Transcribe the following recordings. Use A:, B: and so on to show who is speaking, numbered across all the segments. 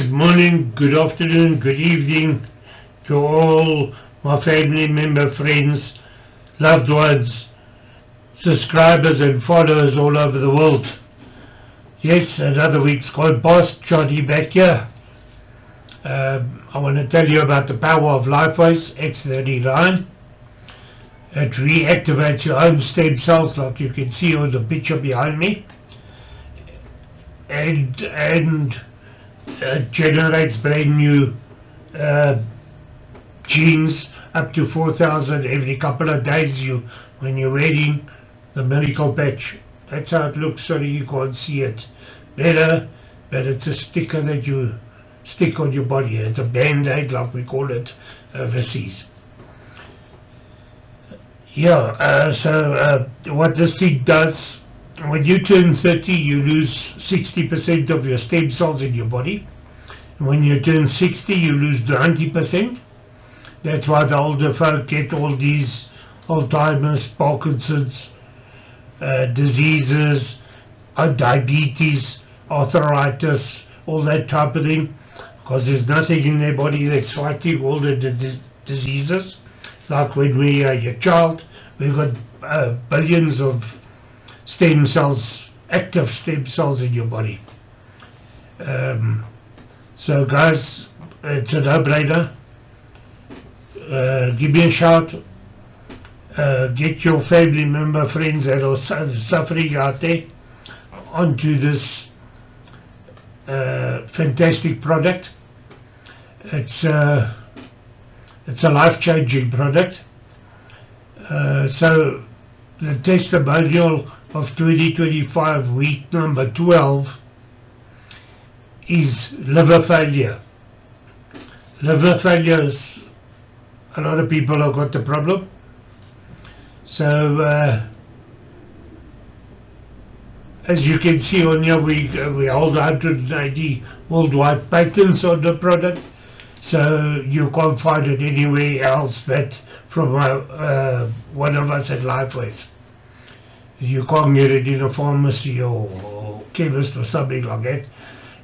A: Good morning, good afternoon, good evening to all my family member, friends, loved ones, subscribers and followers all over the world. Yes, another week's gone past. Johnny back here. I want to tell you about the power of LifeWise X39. It reactivates your own stem cells, like you can see on the picture behind me, and it generates brand new genes, up to 4,000 every couple of days. When you're wearing the miracle patch, that's how it looks. Sorry you can't see it better, but it's a sticker that you stick on your body. It's a band-aid, like we call it overseas. What this thing does, when you turn 30, you lose 60% of your stem cells in your body. When you turn 60, you lose 90%. That's why the older folk get all these Alzheimer's, Parkinson's diseases, diabetes, arthritis, all that type of thing, because there's nothing in their body that's fighting all the diseases. Like when we are your child, we've got billions of stem cells, active stem cells in your body. So guys, it's a no-brainer. Give me a shout. Get your family member, friends that are suffering out there onto this fantastic product. It's a life-changing product. So the testimonial of 2025, week number 12, is liver failure. Liver failure is, a lot of people have got the problem. So as you can see on here, we hold 180 worldwide patents on the product. So you can't find it anywhere else but from one of us at LifeWise. You can't get it in a pharmacy or chemist or something like that.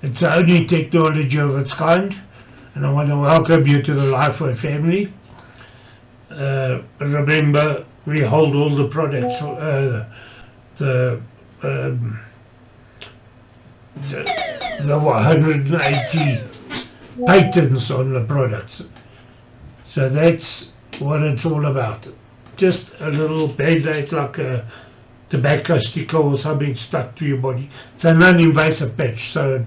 A: It's the only technology of its kind, and I want to welcome you to the LifeWise family. Remember, we hold all the products, the 180 patents on the products. So that's what it's all about. Just a little band-aid, like a tobacco sticker or something stuck to your body. It's a non-invasive patch. So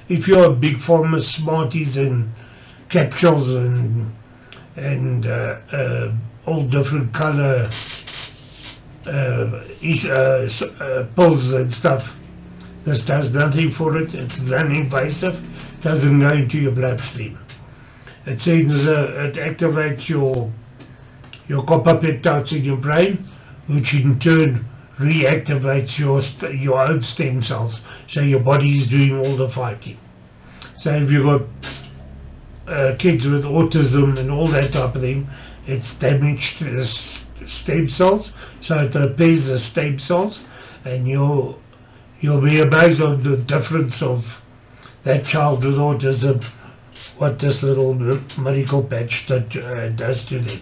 A: if you're a big farmer, Smarties and capsules and all different color pills and stuff, this does nothing for it. It's non-invasive. Doesn't go into your bloodstream. It sends, it activates your copper peptides in your brain, which in turn reactivates your own stem cells. So your body is doing all the fighting. So if you've got kids with autism and all that type of thing, it's damaged the stem cells. So it repairs the stem cells, and you'll be amazed on the difference of that child with autism, what this little miracle patch does to them.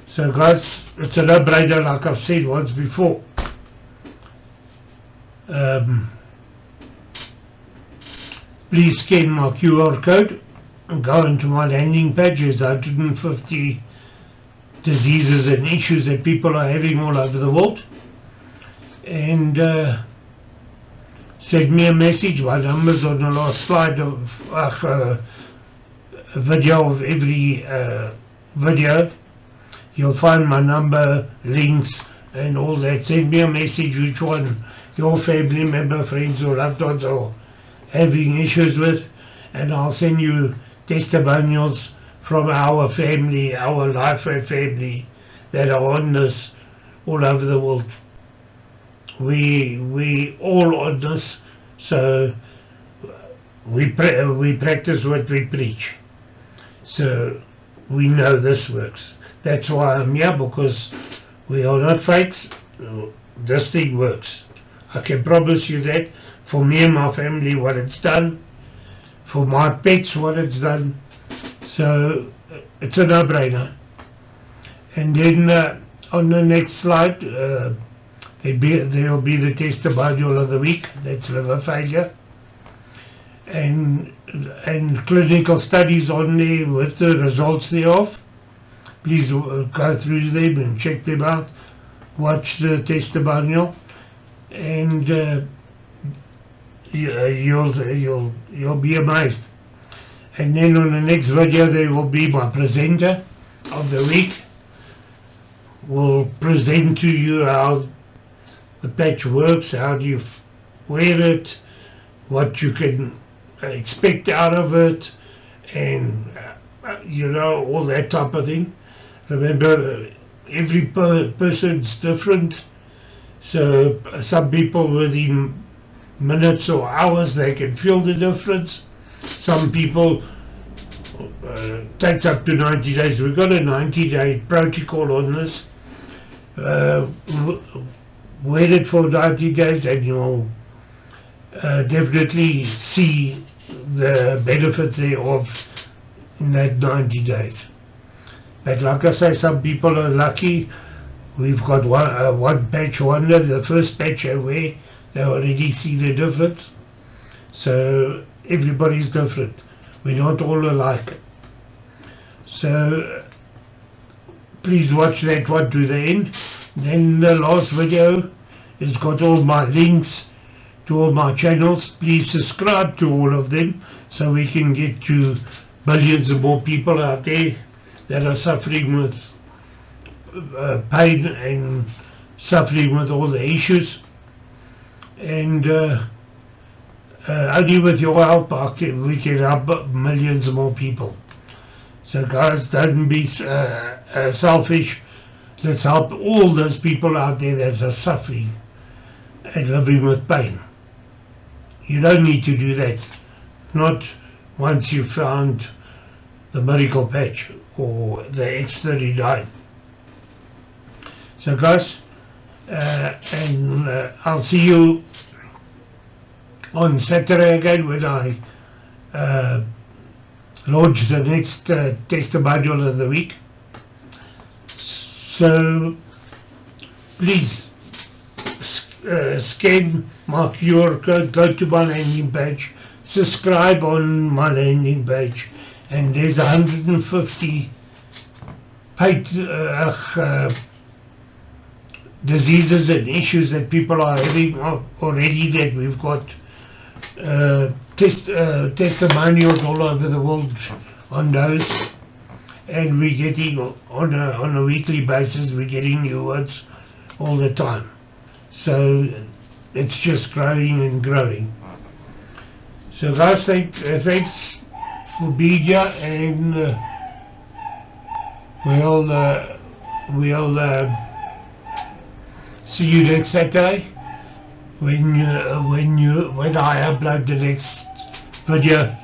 A: So guys, it's a no-brainer, like I've said once before. Please scan my QR code and go into my landing page. There's 150 diseases and issues that people are having all over the world. And send me a message. My number's on the last slide of a video of every video. You'll find my number, links and all that. Send me a message which one your family member, friends or loved ones are having issues with, and I'll send you testimonials from our family, our LifeWise family that are on this all over the world. We all on this, so we practice what we preach. So we know this works. That's why I'm here, because we are not fakes. This thing works. I can promise you that. For me and my family, what it's done, for my pets what it's done. So it's a no-brainer. And then on the next slide, there will be the testimonial of the week. That's liver failure. And clinical studies on there with the results thereof. Please go through them and check them out. Watch the testimonial, and you'll be amazed. And then on the next video there will be my presenter of the week. Will present to you how the patch works, how do you wear it, what you can expect out of it, and all that type of thing. Remember, every person's different, so some people within minutes or hours they can feel the difference. Some people takes up to 90 days. We've got a 90-day protocol on this. Wear it for 90 days and you'll definitely see the benefits thereof in that 90 days. But like I say, some people are lucky. We've got one patch wonder, the first patch I wear, they already see the difference. So everybody's different. We're not all alike. So please watch that one to the end. Then the last video has got all my links to all my channels. Please subscribe to all of them so we can get to millions of more people out there that are suffering with pain and suffering with all the issues. And only with your help we can help millions more people. So guys, don't be selfish. Let's help all those people out there that are suffering and living with pain. You don't need to do that. Not once you've found the miracle patch or the X39. So guys, I'll see you on Saturday again when I launch the next testimonial of the week. So please scan my QR code, go to my landing page, subscribe on my landing page, and there's 150 paid diseases and issues that people are having already, that we've got testimonials all over the world on those, and we're getting on a weekly basis, we're getting new ones all the time. So it's just growing and growing. So guys, thanks for being here, and we'll see you next Saturday when I upload the next video.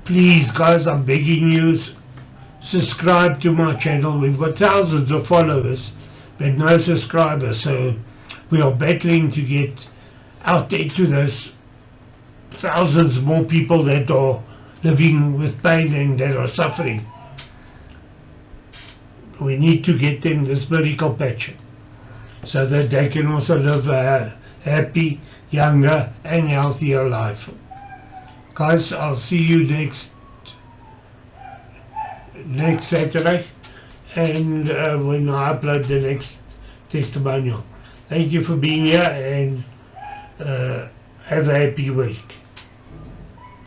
A: Please guys, I'm begging you, subscribe to my channel. We've got thousands of followers but no subscribers, so we are battling to get out there to those thousands more people that are living with pain and that are suffering. We need to get them this miracle patch so that they can also live a happy, younger and healthier life. Guys, I'll see you next Saturday, and when I upload the next testimonial. Thank you for being here, and have a happy week.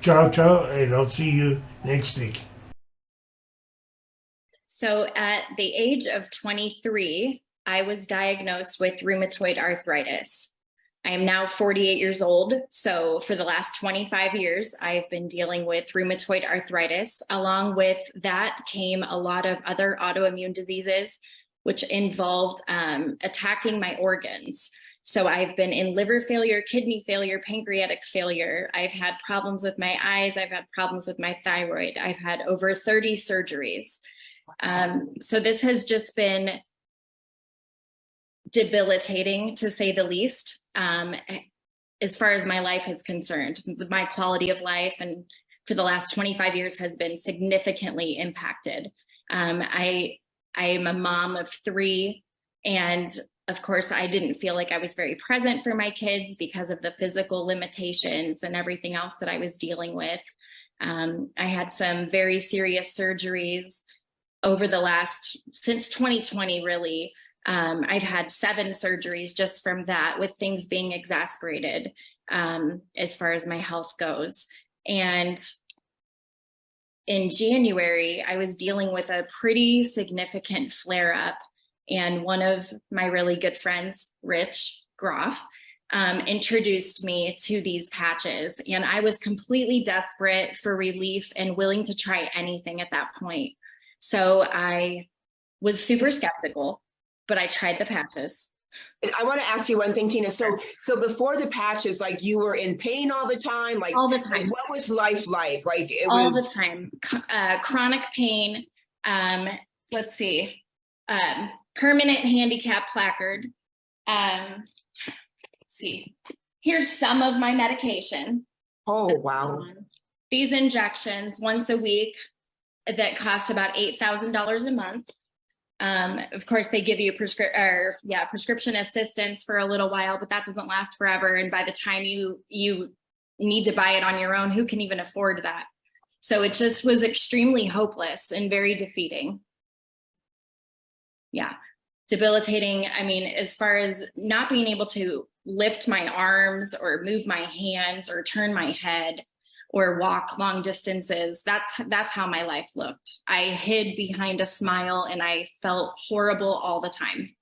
A: Ciao, ciao, and I'll see you next week.
B: So at the age of 23, I was diagnosed with rheumatoid arthritis. I am now 48 years old. So for the last 25 years, I've been dealing with rheumatoid arthritis. Along with that came a lot of other autoimmune diseases, which involved attacking my organs. So I've been in liver failure, kidney failure, pancreatic failure. I've had problems with my eyes. I've had problems with my thyroid. I've had over 30 surgeries. So this has just been debilitating, to say the least. as far as my life is concerned. My quality of life and for the last 25 years has been significantly impacted. I am a mom of 3, and of course, I didn't feel like I was very present for my kids because of the physical limitations and everything else that I was dealing with. I had some very serious surgeries over since 2020, really. I've had 7 surgeries just from that, with things being exasperated as far as my health goes. And in January, I was dealing with a pretty significant flare up. And one of my really good friends, Rich Groff, introduced me to these patches. And I was completely desperate for relief and willing to try anything at that point. So I was super skeptical, but I tried the patches.
C: And I want to ask you one thing, Tina. So before the patches, like, you were in pain all the time? Like,
B: all the time.
C: Like, what was life like? Like, it
B: all
C: was
B: the time. Chronic pain. Let's see. Permanent handicap placard. Let's see. Here's some of my medication.
C: Oh, wow.
B: These injections once a week that cost about $8,000 a month. Of course, they give you prescription assistance for a little while, but that doesn't last forever. And by the time you need to buy it on your own, who can even afford that? So it just was extremely hopeless and very defeating. Yeah, debilitating. I mean, as far as not being able to lift my arms or move my hands or turn my head or walk long distances, that's how my life looked. I hid behind a smile and I felt horrible all the time.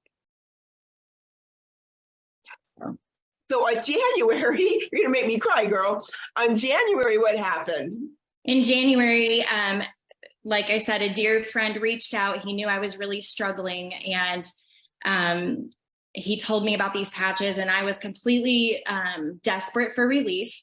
C: So on January, you're gonna make me cry, girl. On January, what happened?
B: In January, like I said, a dear friend reached out. He knew I was really struggling, and he told me about these patches, and I was completely desperate for relief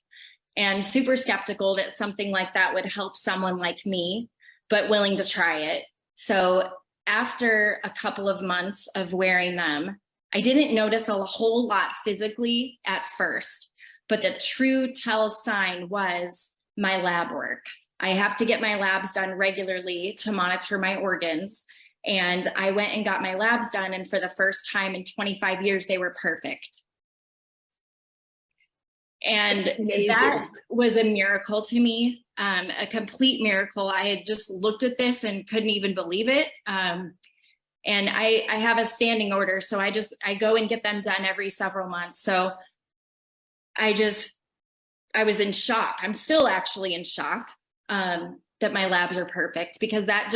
B: and super skeptical that something like that would help someone like me, but willing to try it. So after a couple of months of wearing them, I didn't notice a whole lot physically at first, but the true tell sign was my lab work. I have to get my labs done regularly to monitor my organs. And I went and got my labs done. And for the first time in 25 years, they were perfect. And that was a miracle to me, a complete miracle. I had just looked at this and couldn't even believe it. And I have a standing order, so I go and get them done every several months. So I was in shock. I'm still actually in shock that my labs are perfect, because that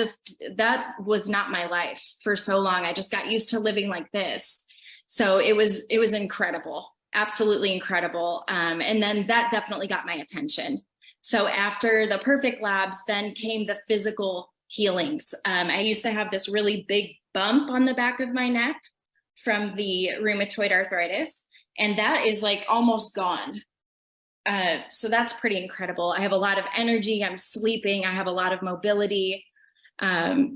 B: was not my life for so long. I just got used to living like this. So it was incredible. Absolutely incredible. And then that definitely got my attention. So after the perfect labs, then came the physical healings. I used to have this really big bump on the back of my neck from the rheumatoid arthritis, and that is like almost gone. So that's pretty incredible. I have a lot of energy. I'm sleeping. I have a lot of mobility. My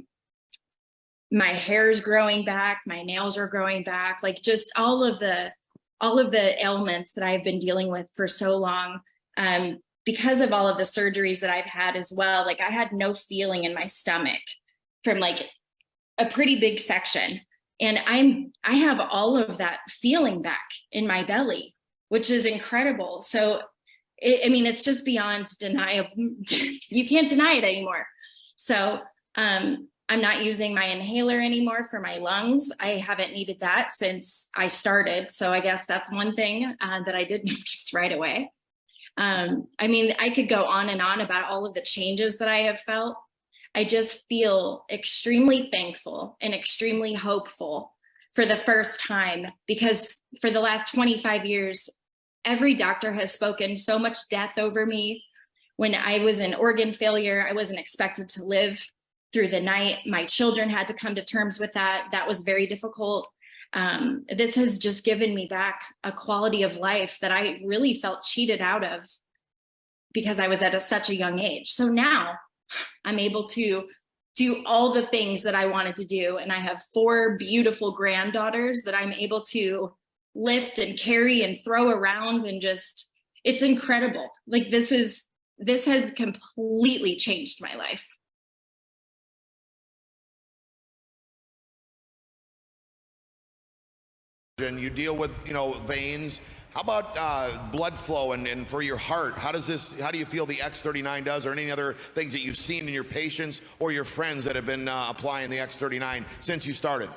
B: hair's growing back. My nails are growing back. Like, just all of the ailments that I've been dealing with for so long, because of all of the surgeries that I've had as well. Like, I had no feeling in my stomach from like a pretty big section. And I have all of that feeling back in my belly, which is incredible. So, it's just beyond deniable. You can't deny it anymore. So, I'm not using my inhaler anymore for my lungs. I haven't needed that since I started. So I guess that's one thing that I did notice right away. I could go on and on about all of the changes that I have felt. I just feel extremely thankful and extremely hopeful for the first time, because for the last 25 years, every doctor has spoken so much death over me. When I was in organ failure, I wasn't expected to live through the night. My children had to come to terms with that. That was very difficult. This has just given me back a quality of life that I really felt cheated out of because I was at such a young age. So now I'm able to do all the things that I wanted to do. And I have 4 beautiful granddaughters that I'm able to lift and carry and throw around, and just, it's incredible. Like this has completely changed my life.
D: And you deal with, veins. How about blood flow and for your heart? How do you feel the X39 does, or any other things that you've seen in your patients or your friends that have been applying the X39 since you started?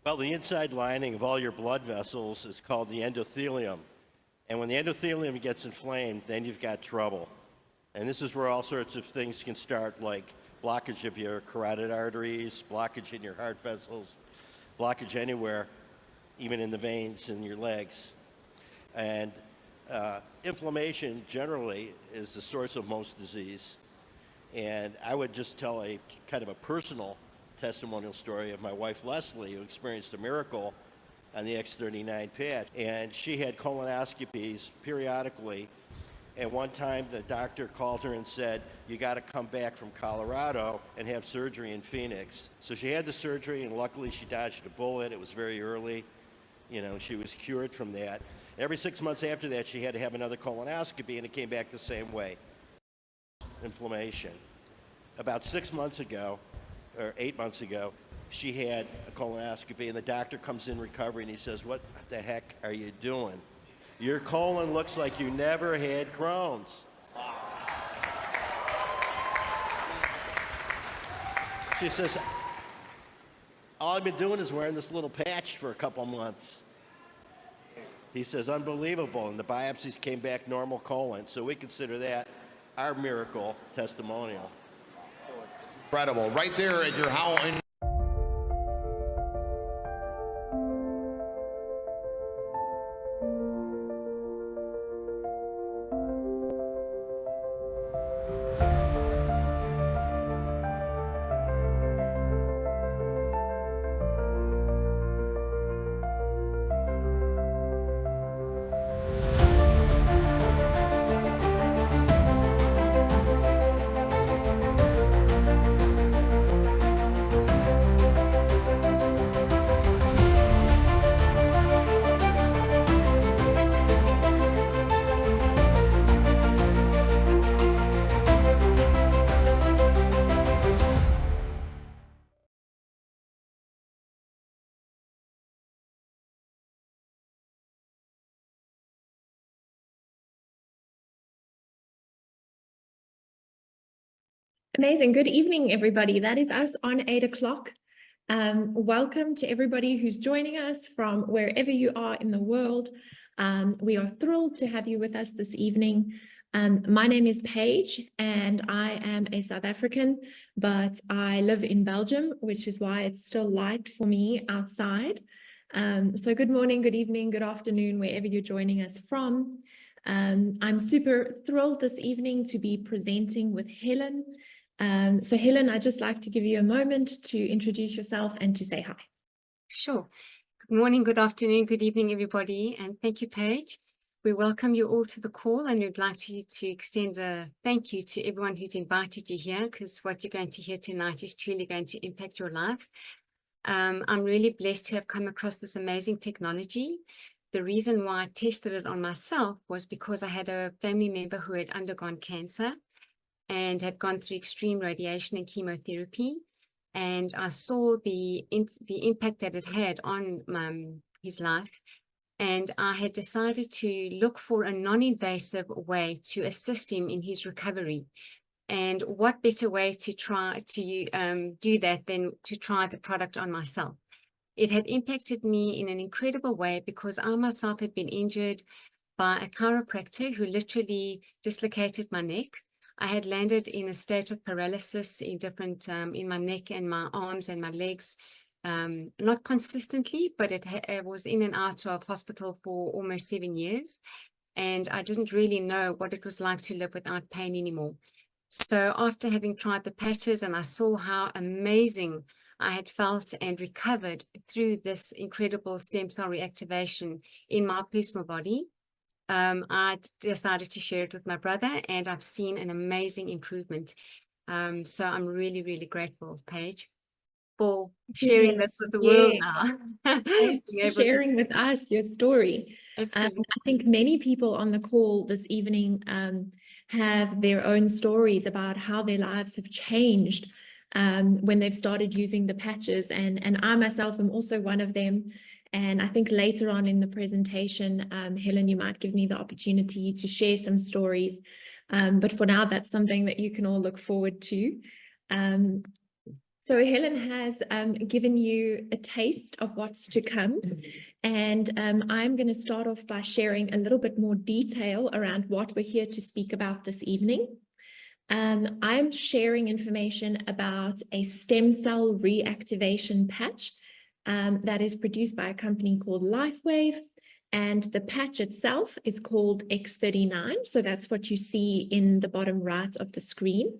E: Well, the inside lining of all your blood vessels is called the endothelium. And when the endothelium gets inflamed, then you've got trouble. And this is where all sorts of things can start, like blockage of your carotid arteries, blockage in your heart vessels, blockage anywhere, even in the veins in your legs. And inflammation generally is the source of most disease. And I would just tell a kind of a personal testimonial story of my wife Leslie, who experienced a miracle on the X39 patch. And she had colonoscopies periodically. And one time the doctor called her and said, you got to come back from Colorado and have surgery in Phoenix. So she had the surgery, and luckily she dodged a bullet. It was very early. She was cured from that. Every 6 months after that, she had to have another colonoscopy, and it came back the same way. Inflammation. About 6 months ago, or 8 months ago, she had a colonoscopy, and the doctor comes in recovery, and he says, what the heck are you doing? Your colon looks like you never had Crohn's. She says, all I've been doing is wearing this little patch for a couple months. He says, unbelievable. And the biopsies came back normal colon. So we consider that our miracle testimonial.
D: Incredible. Right there at your house.
F: Amazing. Good evening, everybody. That is us on 8 o'clock. Welcome to everybody who's joining us from wherever you are in the world. We are thrilled to have you with us this evening. My name is Paige, and I am a South African, but I live in Belgium, which is why it's still light for me outside. So good morning, good evening, good afternoon, wherever you're joining us from. I'm super thrilled this evening to be presenting with Helen. So Helen, I'd just like to give you a moment to introduce yourself and to say hi.
G: Sure. Good morning, good afternoon, good evening, everybody. And thank you, Paige. We welcome you all to the call, and we'd like to extend a thank you to everyone who's invited you here, because what you're going to hear tonight is truly going to impact your life. I'm really blessed to have come across this amazing technology. The reason why I tested it on myself was because I had a family member who had undergone cancer and had gone through extreme radiation and chemotherapy. And I saw the impact that it had on his life. And I had decided to look for a non-invasive way to assist him in his recovery. And what better way to try to do that than to try the product on myself? It had impacted me in an incredible way because I myself had been injured by a chiropractor who literally dislocated my neck. I had landed in a state of paralysis in in my neck and my arms and my legs, not consistently, but it was in and out of hospital for almost 7 years. And I didn't really know what it was like to live without pain anymore. So after having tried the patches, and I saw how amazing I had felt and recovered through this incredible stem cell reactivation in my personal body, I decided to share it with my brother, and I've seen an amazing improvement. So I'm really, really grateful, Paige. for sharing this with the world
F: Yeah.
G: now.
F: Thanks
G: Being
F: for
G: able to-
F: sharing with us your story.
G: Absolutely.
F: I think many people on the call this evening have their own stories about how their lives have changed when they've started using the patches. And I myself am also one of them. And I think later on in the presentation, Helen, you might give me the opportunity to share some stories. But for now, that's something that you can all look forward to. So Helen has given you a taste of what's to come. And I'm going to start off by sharing a little bit more detail around what we're here to speak about this evening. I'm sharing information about a stem cell reactivation patch that is produced by a company called LifeWave. And the patch itself is called X39. So that's what you see in the bottom right of the screen.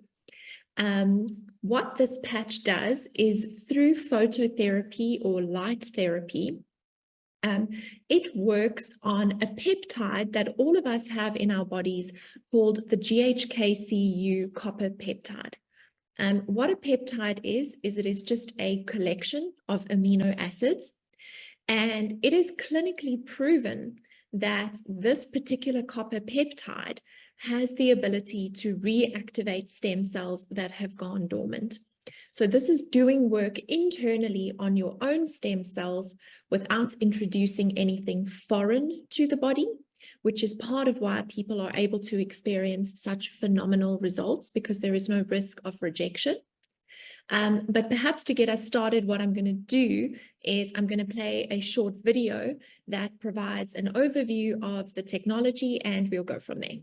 F: What this patch does is through phototherapy or light therapy, it works on a peptide that all of us have in our bodies called the GHKCU copper peptide. What a peptide is it is just a collection of amino acids, and it is clinically proven that this particular copper peptide has the ability to reactivate stem cells that have gone dormant. So this is doing work internally on your own stem cells without introducing anything foreign to the body, which is part of why people are able to experience such phenomenal results, because there is no risk of rejection. But perhaps to get us started, what I'm going to do is I'm going to play a short video that provides an overview of the technology, and we'll go from there.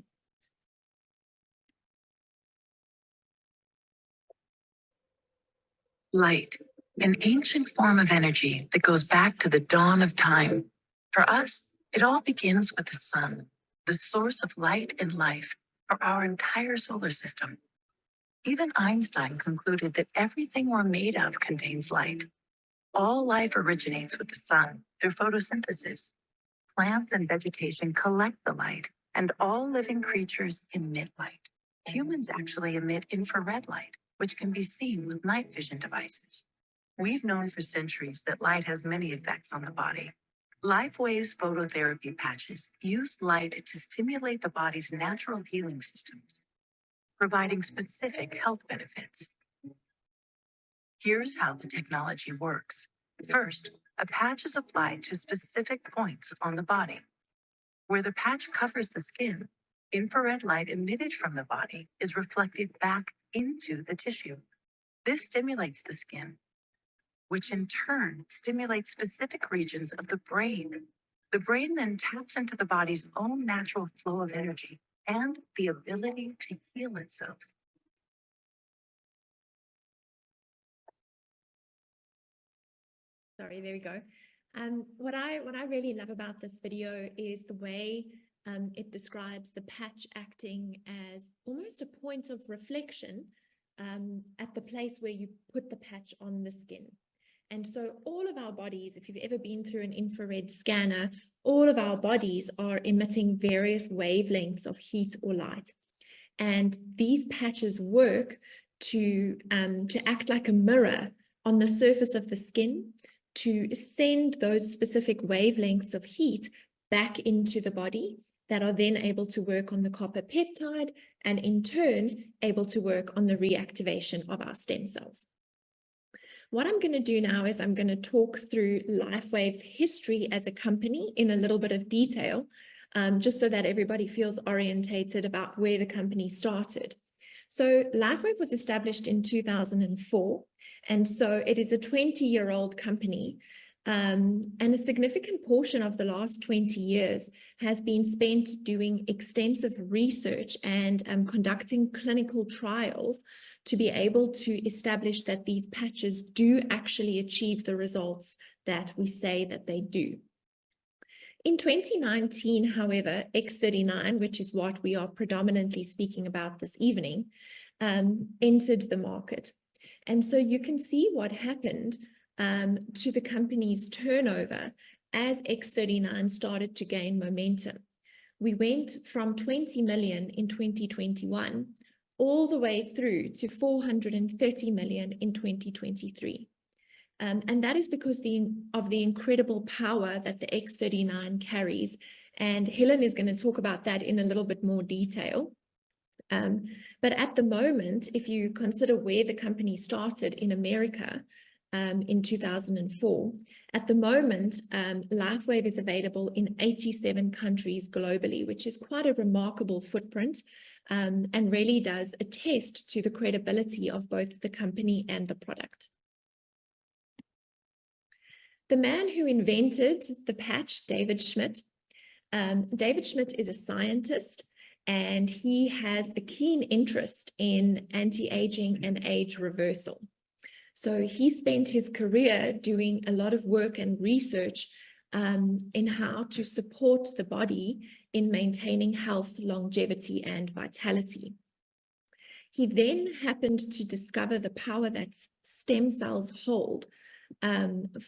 H: Light, an ancient form of energy that goes back to the dawn of time. For us, it all begins with the sun, the source of light and life for our entire solar system. Even Einstein concluded that everything we're made of contains light. All life originates with the sun through photosynthesis. Plants and vegetation collect the light, and all living creatures emit light. Humans actually emit infrared light, which can be seen with night vision devices. We've known for centuries that light has many effects on the body. LifeWave's phototherapy patches use light to stimulate the body's natural healing systems, providing specific health benefits. Here's how the technology works. First, a patch is applied to specific points on the body. Where the patch covers the skin, infrared light emitted from the body is reflected back into the tissue. This stimulates the skin, which in turn stimulates specific regions of the brain. The brain then taps into the body's own natural flow of energy and the ability to heal itself.
F: Sorry, there we go. What I really love about this video is the way it describes the patch acting as almost a point of reflection at the place where you put the patch on the skin. And so all of our bodies, if you've ever been through an infrared scanner, all of our bodies are emitting various wavelengths of heat or light. And these patches work to act like a mirror on the surface of the skin to send those specific wavelengths of heat back into the body that are then able to work on the copper peptide and in turn able to work on the reactivation of our stem cells. What I'm going to do now is I'm going to talk through LifeWave's history as a company in a little bit of detail, just so that everybody feels orientated about where the company started. So LifeWave was established in 2004, and so it is a 20-year-old company, and a significant portion of the last 20 years has been spent doing extensive research and conducting clinical trials to be able to establish that these patches do actually achieve the results that we say that they do. In 2019, however, X39, which is what we are predominantly speaking about this evening, entered the market. And so you can see what happened to the company's turnover as X39 started to gain momentum. We went from 20 million in 2021 all the way through to 430 million in 2023. And that is because of the incredible power that the X39 carries. And Helen is going to talk about that in a little bit more detail. But at the moment, if you consider where the company started in America in 2004, at the moment, LifeWave is available in 87 countries globally, which is quite a remarkable footprint, and really does attest to the credibility of both the company and the product. The man who invented the patch, David Schmidt. David Schmidt is a scientist, and he has a keen interest in anti-aging and age reversal. So he spent his career doing a lot of work and research in how to support the body in maintaining health, longevity, and vitality. He then happened to discover the power that stem cells hold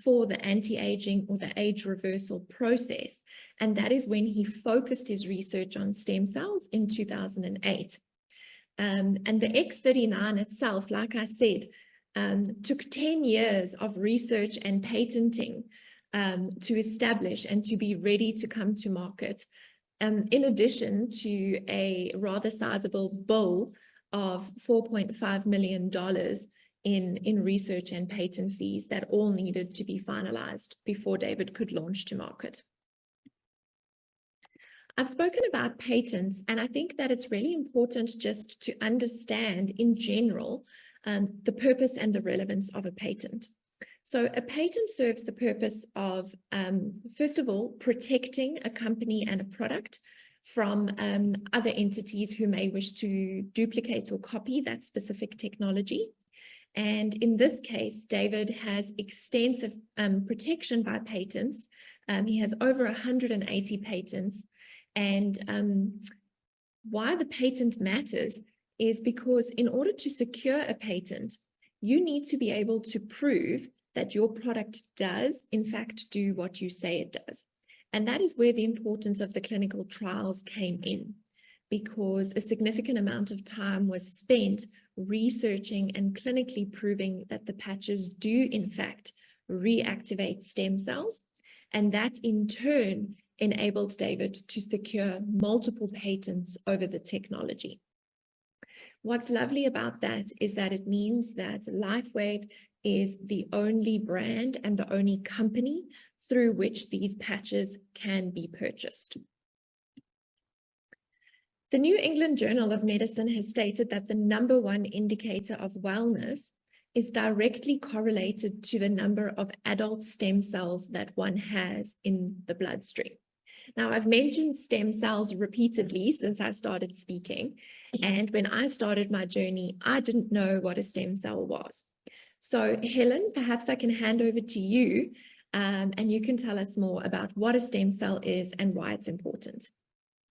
F: for the anti-aging or the age reversal process. And that is when he focused his research on stem cells in 2008. And the X39 itself, like I said, took 10 years of research and patenting to establish and to be ready to come to market, in addition to a rather sizable bill of $4.5 million in research and patent fees that all needed to be finalized before David could launch to market. I've spoken about patents, and I think that it's really important just to understand in general the purpose and the relevance of a patent. So a patent serves the purpose of, first of all, protecting a company and a product from other entities who may wish to duplicate or copy that specific technology. And in this case, David has extensive protection by patents. He has over 180 patents. And why the patent matters is because in order to secure a patent, you need to be able to prove that your product does, in fact, do what you say it does. And that is where the importance of the clinical trials came in, because a significant amount of time was spent researching and clinically proving that the patches do, in fact, reactivate stem cells. And that, in turn, enabled David to secure multiple patents over the technology. What's lovely about that is that it means that LifeWave is the only brand and the only company through which these patches can be purchased. The New England Journal of Medicine has stated that the #1 indicator of wellness is directly correlated to the number of adult stem cells that one has in the bloodstream. Now, I've mentioned stem cells repeatedly since I started speaking. And when I started my journey, I didn't know what a stem cell was. So Helen, perhaps I can hand over to you and you can tell us more about what a stem cell is and why it's important.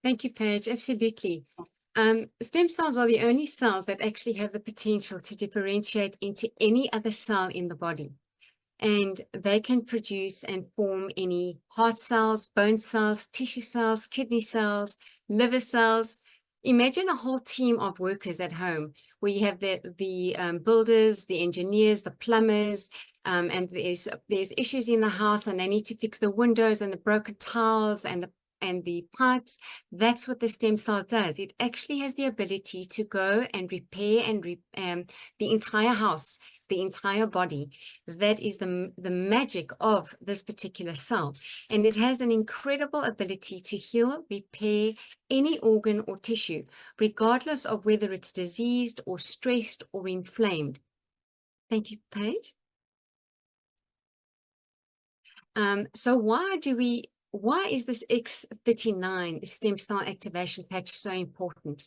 G: Thank you, Paige. Absolutely. Stem cells are the only cells that actually have the potential to differentiate into any other cell in the body. And they can produce and form any heart cells, bone cells, tissue cells, kidney cells, liver cells. Imagine a whole team of workers at home where you have the builders, the engineers, the plumbers, and there's issues in the house and they need to fix the windows and the broken tiles and the pipes. That's what the stem cell does. It actually has the ability to go and repair and the entire house, the entire body. That is the magic of this particular cell. And it has an incredible ability to heal, repair any organ or tissue, regardless of whether it's diseased or stressed or inflamed. Thank you, Paige. So why is this X39 stem cell activation patch so important?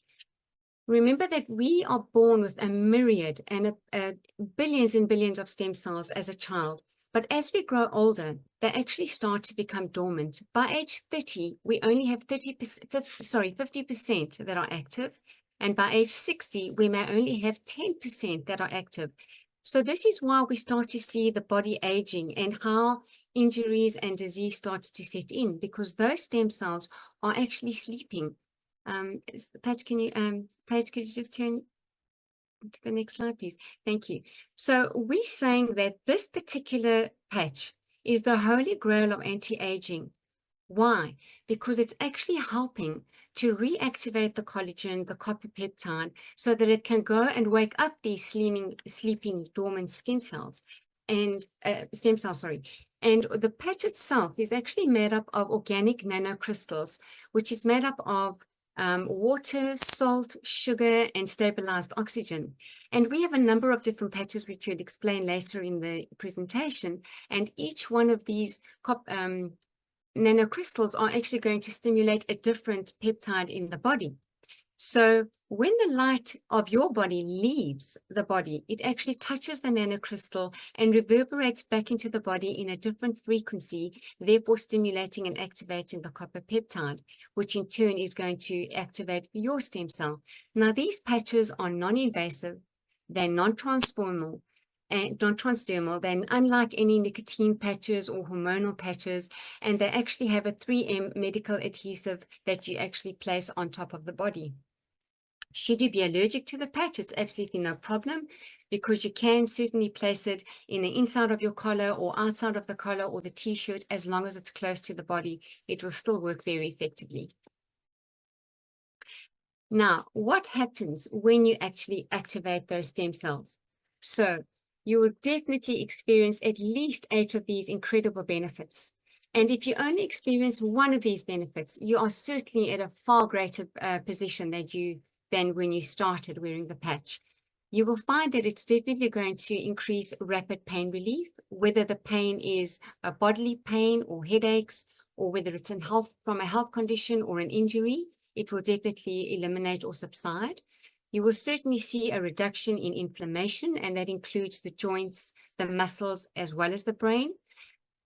G: Remember that we are born with a myriad and billions and billions of stem cells as a child. But as we grow older, they actually start to become dormant. By age 30, we only have 50% that are active. And by age 60, we may only have 10% that are active. So this is why we start to see the body aging and how injuries and disease starts to set in, because those stem cells are actually sleeping. Paige, could you just turn? to the next slide, please. Thank you. So we're saying that this particular patch is the holy grail of anti-aging. Why? Because it's actually helping to reactivate the collagen, the copper peptide, so that it can go and wake up these sleeping dormant skin cells and stem cells, sorry. And the patch itself is actually made up of organic nanocrystals, which is made up of water, salt, sugar, and stabilized oxygen. And we have a number of different patches, which we'll explain later in the presentation. And each one of these nanocrystals are actually going to stimulate a different peptide in the body. So when the light of your body leaves the body, it actually touches the nanocrystal and reverberates back into the body in a different frequency, therefore stimulating and activating the copper peptide, which in turn is going to activate your stem cell. Now, these patches are non-invasive, they're non-transdermal, then unlike any nicotine patches or hormonal patches, and they actually have a 3M medical adhesive that you actually place on top of the body. Should you be allergic to the patch, it's absolutely no problem, because you can certainly place it in the inside of your collar or outside of the collar or the t-shirt. As long as it's close to the body, it will still work very effectively. Now, what happens when you actually activate those stem cells? So you will definitely experience at least 8 of these incredible benefits. And if you only experience one of these benefits, you are certainly at a far greater position than when you started wearing the patch. You will find that it's definitely going to increase rapid pain relief, whether the pain is a bodily pain or headaches, or whether it's from a health condition or an injury. It will definitely eliminate or subside. You will certainly see a reduction in inflammation, and that includes the joints, the muscles, as well as the brain.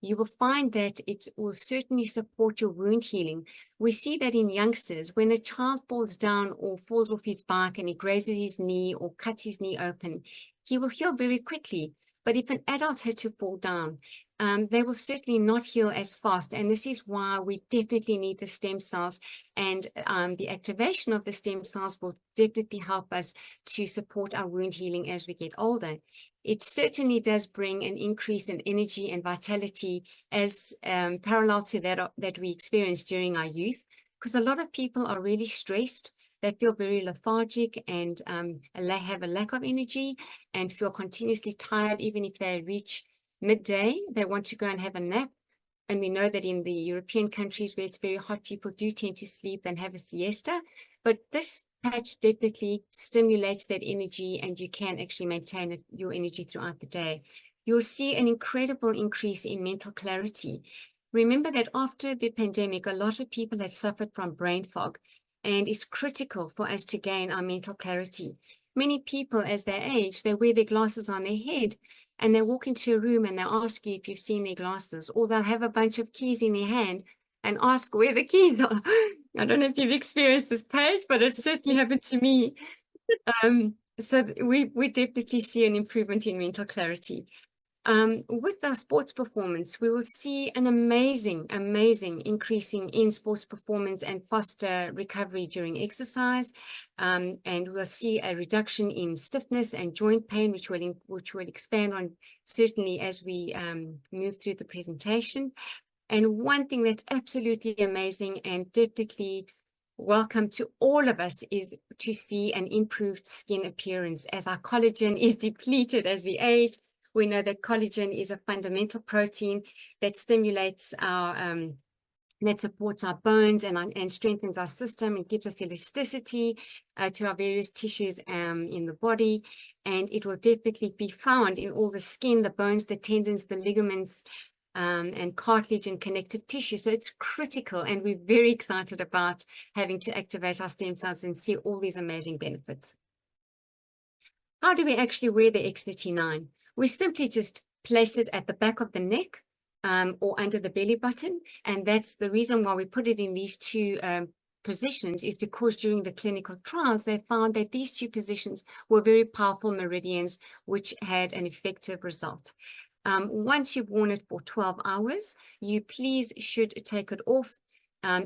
G: You will find that it will certainly support your wound healing. We see that in youngsters, when a child falls down or falls off his bike and he grazes his knee or cuts his knee open, he will heal very quickly. But if an adult had to fall down, they will certainly not heal as fast. And this is why we definitely need the stem cells, and the activation of the stem cells will definitely help us to support our wound healing as we get older. It certainly does bring an increase in energy and vitality as parallel to that we experienced during our youth, because a lot of people are really stressed. They feel very lethargic and have a lack of energy and feel continuously tired. Even if they reach midday, they want to go and have a nap. And we know that in the European countries where it's very hot, people do tend to sleep and have a siesta. But this patch definitely stimulates that energy, and you can actually maintain your energy throughout the day. You'll see an incredible increase in mental clarity. Remember that after the pandemic, a lot of people had suffered from brain fog, and it's critical for us to gain our mental clarity. Many people, as they age, they wear their glasses on their head, and they walk into a room and they ask you if you've seen their glasses, or they'll have a bunch of keys in their hand and ask where the keys are. I don't know if you've experienced this, Paige, but it certainly happened to me. So we definitely see an improvement in mental clarity. With our sports performance, we will see an amazing increasing in sports performance and faster recovery during exercise. And we'll see a reduction in stiffness and joint pain, which we'll expand on certainly as we move through the presentation. And one thing that's absolutely amazing and definitely welcome to all of us is to see an improved skin appearance as our collagen is depleted as we age. We know that collagen is a fundamental protein that stimulates our, that supports our bones and strengthens our system and gives us elasticity to our various tissues in the body. And it will definitely be found in all the skin, the bones, the tendons, the ligaments, and cartilage and connective tissue. So it's critical, and we're very excited about having to activate our stem cells and see all these amazing benefits. How do we actually wear the X39? We simply just place it at the back of the neck or under the belly button. And that's the reason why we put it in these two positions, is because during the clinical trials, they found that these two positions were very powerful meridians, which had an effective result. Once you've worn it for 12 hours, you please should take it off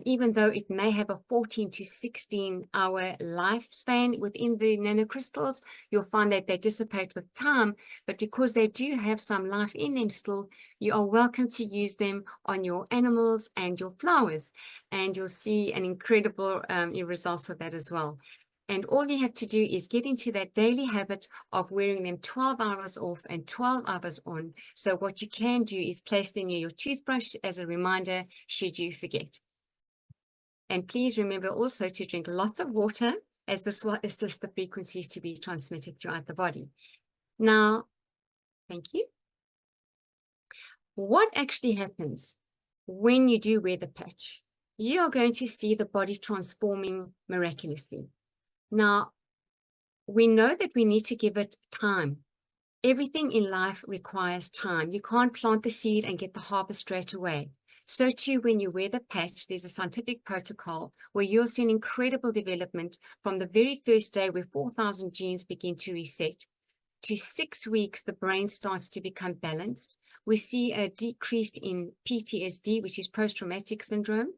G: even though it may have a 14 to 16 hour lifespan within the nanocrystals, you'll find that they dissipate with time, but because they do have some life in them still, you are welcome to use them on your animals and your flowers, and you'll see an incredible results with that as well. And all you have to do is get into that daily habit of wearing them 12 hours off and 12 hours on. So what you can do is place them near your toothbrush as a reminder should you forget. And please remember also to drink lots of water, as this will assist the frequencies to be transmitted throughout the body. Now, thank you. What actually happens when you do wear the patch? You are going to see the body transforming miraculously. Now, we know that we need to give it time. Everything in life requires time. You can't plant the seed and get the harvest straight away. So too, when you wear the patch, there's a scientific protocol where you'll see an incredible development from the very first day where 4,000 genes begin to reset. To 6 weeks, the brain starts to become balanced. We see a decrease in PTSD, which is post-traumatic syndrome,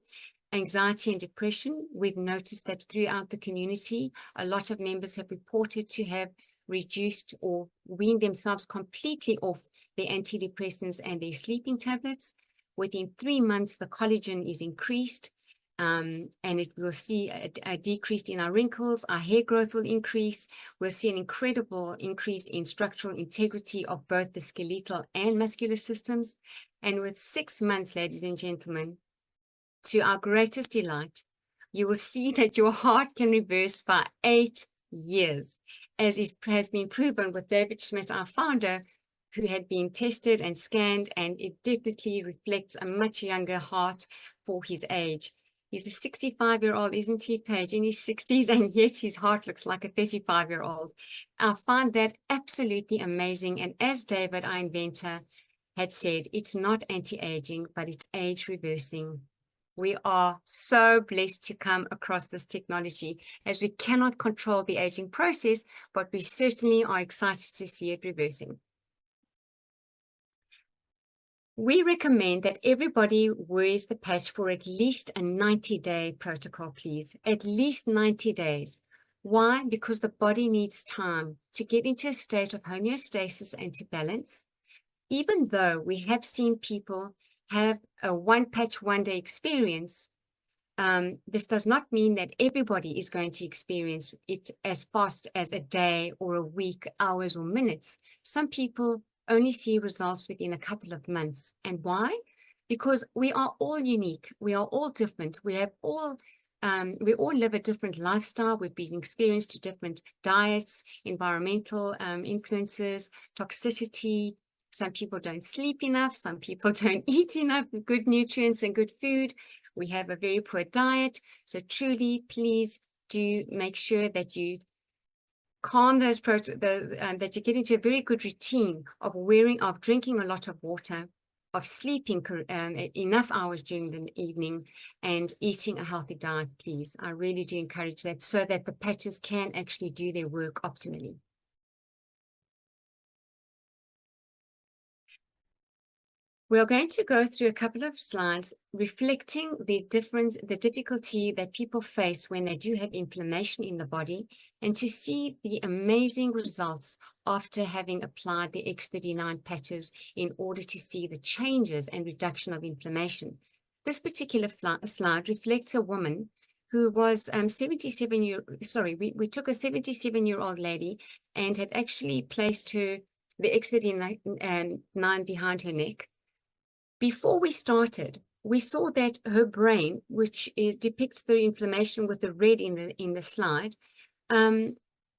G: anxiety and depression. We've noticed that throughout the community, a lot of members have reported to have reduced or weaned themselves completely off their antidepressants and their sleeping tablets. Within 3 months, the collagen is increased, and it will see a decrease in our wrinkles. Our hair growth will increase. We'll see an incredible increase in structural integrity of both the skeletal and muscular systems. And with 6 months, ladies and gentlemen, to our greatest delight, you will see that your heart can reverse by 8 years, as has been proven with David Schmidt, our founder, who had been tested and scanned, and it definitely reflects a much younger heart for his age. He's a 65-year-old, isn't he, Paige, in his 60s, and yet his heart looks like a 35-year-old. I find that absolutely amazing. And as David, our inventor, had said, it's not anti-aging, but it's age reversing. We are so blessed to come across this technology, as we cannot control the aging process, but we certainly are excited to see it reversing. We recommend that everybody wears the patch for at least a 90-day protocol, please. At least 90 days. Why? Because the body needs time to get into a state of homeostasis and to balance. Even though we have seen people have a one patch, 1 day experience, this does not mean that everybody is going to experience it as fast as a day or a week, hours or minutes. Some people only see results within a couple of months. And why? Because we are all unique. We are all different. We all live a different lifestyle. We've been experienced to different diets, environmental influences, toxicity. Some people don't sleep enough. Some people don't eat enough good nutrients and good food. We have a very poor diet. So truly, please do make sure that you calm those, that you get into a very good routine of drinking a lot of water, of sleeping enough hours during the evening, and eating a healthy diet, please. I really do encourage that, so that the patches can actually do their work optimally. We're going to go through a couple of slides reflecting the difficulty that people face when they do have inflammation in the body, and to see the amazing results after having applied the X39 patches in order to see the changes and reduction of inflammation. This particular slide reflects a woman who was we took a 77-year-old lady and had actually placed the X39 behind her neck. Before we started, we saw that her brain, which depicts the inflammation with the red in the slide,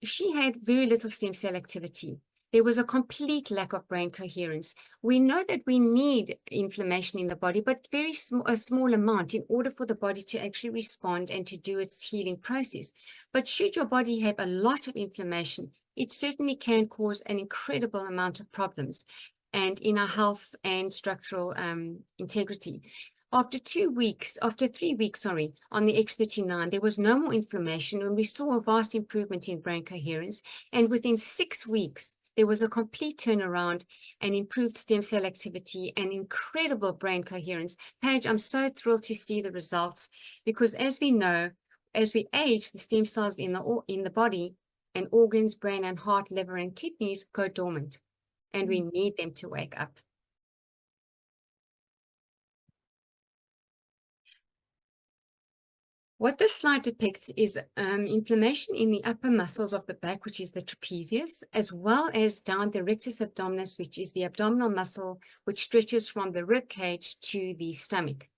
G: she had very little stem cell activity. There was a complete lack of brain coherence. We know that we need inflammation in the body, but a small amount in order for the body to actually respond and to do its healing process. But should your body have a lot of inflammation, it certainly can cause an incredible amount of problems and in our health and structural integrity. After 3 weeks, on the X39, there was no more inflammation, and we saw a vast improvement in brain coherence. And within 6 weeks, there was a complete turnaround and improved stem cell activity and incredible brain coherence. Paige, I'm so thrilled to see the results, because as we know, as we age, the stem cells in the body and organs, brain and heart, liver and kidneys go dormant, and we need them to wake up. What this slide depicts is inflammation in the upper muscles of the back, which is the trapezius, as well as down the rectus abdominis, which is the abdominal muscle, which stretches from the rib cage to the stomach.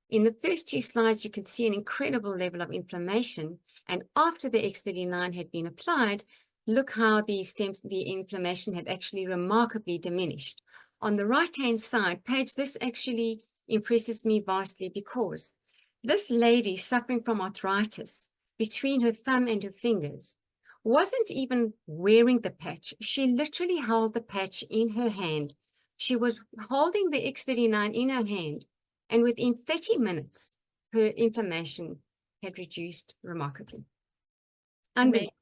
G: In the first two slides, you can see an incredible level of inflammation. And after the X39 had been applied, look how the inflammation had actually remarkably diminished. On the right-hand side, Paige, this actually impresses me vastly, because this lady suffering from arthritis between her thumb and her fingers wasn't even wearing the patch. She literally held the patch in her hand. She was holding the X39 in her hand, and within 30 minutes, her inflammation had reduced remarkably. Unbelievable.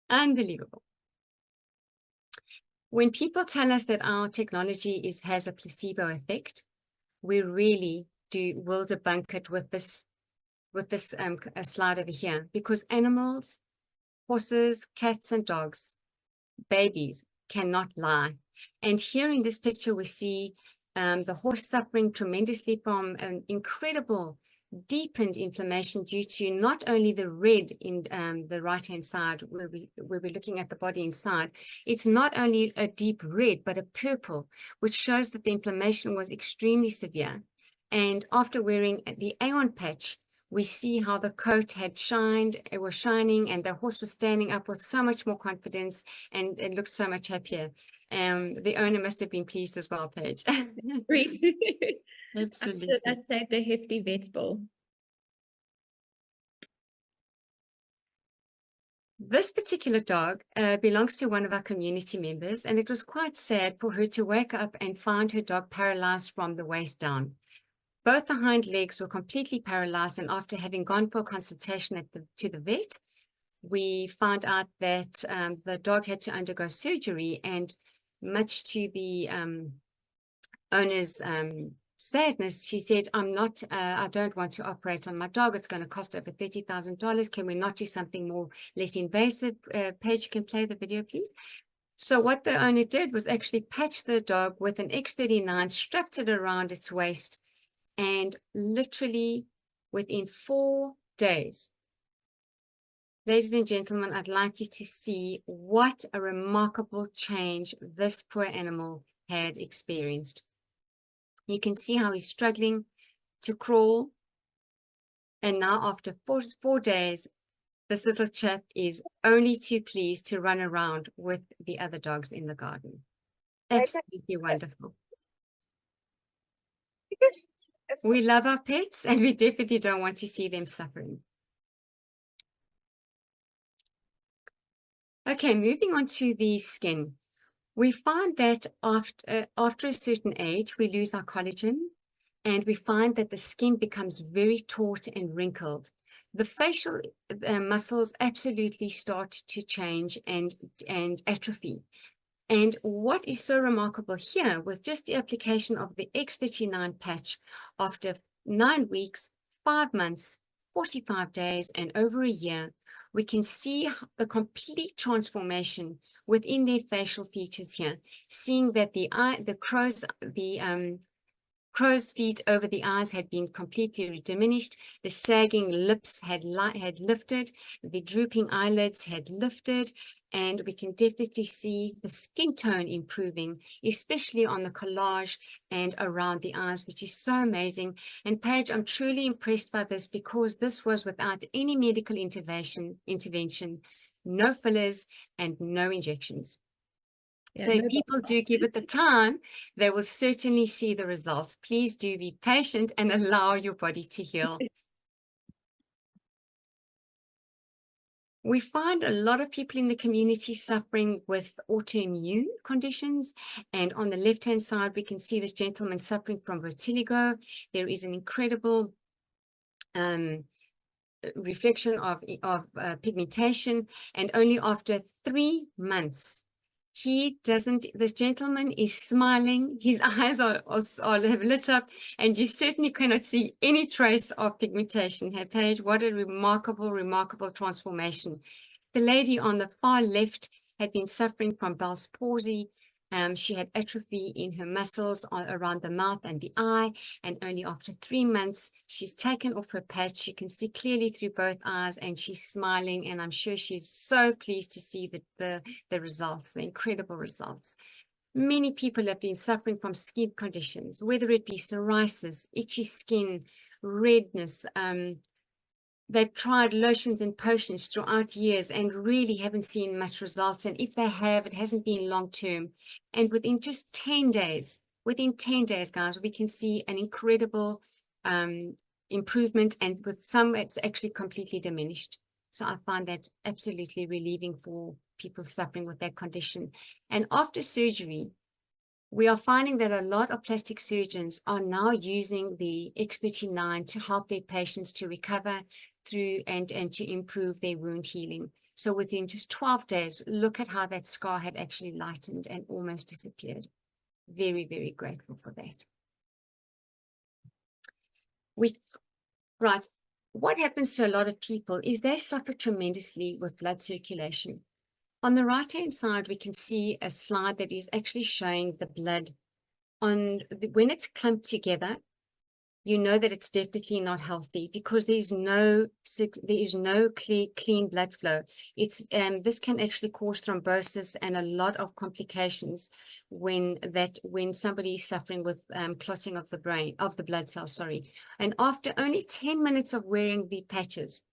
G: Unbelievable. When people tell us that our technology has a placebo effect, we really will debunk it with this slide over here, because animals, horses, cats and dogs, babies cannot lie. And here in this picture, we see the horse suffering tremendously from an incredible deepened inflammation due to not only the red in the right-hand side where we're looking at the body inside. It's not only a deep red, but a purple, which shows that the inflammation was extremely severe. And after wearing the Aeon patch, we see how the coat had shined, it was shining, and the horse was standing up with so much more confidence, and it looked so much happier. The owner must have been pleased as well, Paige.
F: Great.
G: Absolutely.
F: That saved a hefty vet bill.
G: This particular dog belongs to one of our community members, and it was quite sad for her to wake up and find her dog paralyzed from the waist down. Both the hind legs were completely paralyzed, and after having gone for a consultation to the vet, we found out that the dog had to undergo surgery, and much to the owner's sadness, she said, I don't want to operate on my dog. It's going to cost over $30,000. Can we not do something more less invasive? Paige, you can play the video, please. So what the owner did was actually patch the dog with an X39, strapped it around its waist, and literally within 4 days, ladies and gentlemen, I'd like you to see what a remarkable change this poor animal had experienced. You can see how he's struggling to crawl. And now after 4 days, this little chap is only too pleased to run around with the other dogs in the garden. Absolutely wonderful. We love our pets, and we definitely don't want to see them suffering. Okay, moving on to the skin. We find that after a certain age, we lose our collagen, and we find that the skin becomes very taut and wrinkled. The facial muscles absolutely start to change and atrophy. And what is so remarkable here, with just the application of the X39 patch, after 9 weeks, 5 months, 45 days, and over a year, we can see the complete transformation within their facial features here, seeing that the crow's feet over the eyes had been completely diminished, the sagging lips had lifted, the drooping eyelids had lifted, and we can definitely see the skin tone improving, especially on the collage and around the eyes, which is so amazing. And Paige, I'm truly impressed by this, because this was without any medical intervention, no fillers and no injections. Yeah, so if people do give it the time, they will certainly see the results. Please do be patient and allow your body to heal. We find a lot of people in the community suffering with autoimmune conditions. And on the left-hand side, we can see this gentleman suffering from vertigo. There is an incredible reflection of pigmentation, and only after 3 months, this gentleman is smiling, his eyes are have lit up, and you certainly cannot see any trace of pigmentation. Hey, Paige, what a remarkable transformation. The lady on the far left had been suffering from Bell's palsy. She had atrophy in her muscles around the mouth and the eye, and only after 3 months, she's taken off her patch. You can see clearly through both eyes, and she's smiling, and I'm sure she's so pleased to see the results, the incredible results. Many people have been suffering from skin conditions, whether it be psoriasis, itchy skin, redness. They've tried lotions and potions throughout years and really haven't seen much results. And if they have, it hasn't been long term. And within just 10 days, guys, we can see an incredible improvement. And with some, it's actually completely diminished. So I find that absolutely relieving for people suffering with that condition. And after surgery, we are finding that a lot of plastic surgeons are now using the X39 to help their patients to recover through and to improve their wound healing. So within just 12 days, look at how that scar had actually lightened and almost disappeared. Very, very grateful for that. Right. What happens to a lot of people is they suffer tremendously with blood circulation. On the right-hand side, we can see a slide that is actually showing the blood when it's clumped together. You know that it's definitely not healthy because there is no clean blood flow. This can actually cause thrombosis and a lot of complications when somebody is suffering with clotting of the blood cells. And after only 10 minutes of wearing the patches,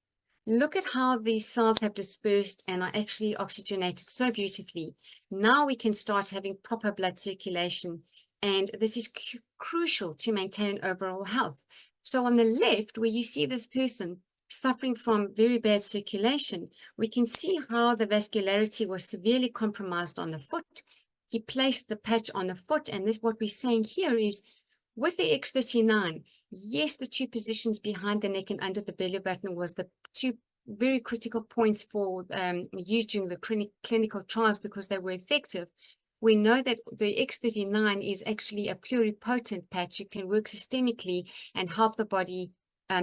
G: look at how these cells have dispersed and are actually oxygenated so beautifully. Now we can start having proper blood circulation, and this is crucial to maintain overall health. So on the left, where you see this person suffering from very bad circulation, we can see how the vascularity was severely compromised on the foot. He placed the patch on the foot, and this what we're saying here is, with the X39, yes, the 2 positions behind the neck and under the belly button was the 2 very critical points for use during the clinical trials because they were effective. We know that the X39 is actually a pluripotent patch. It can work systemically and help the body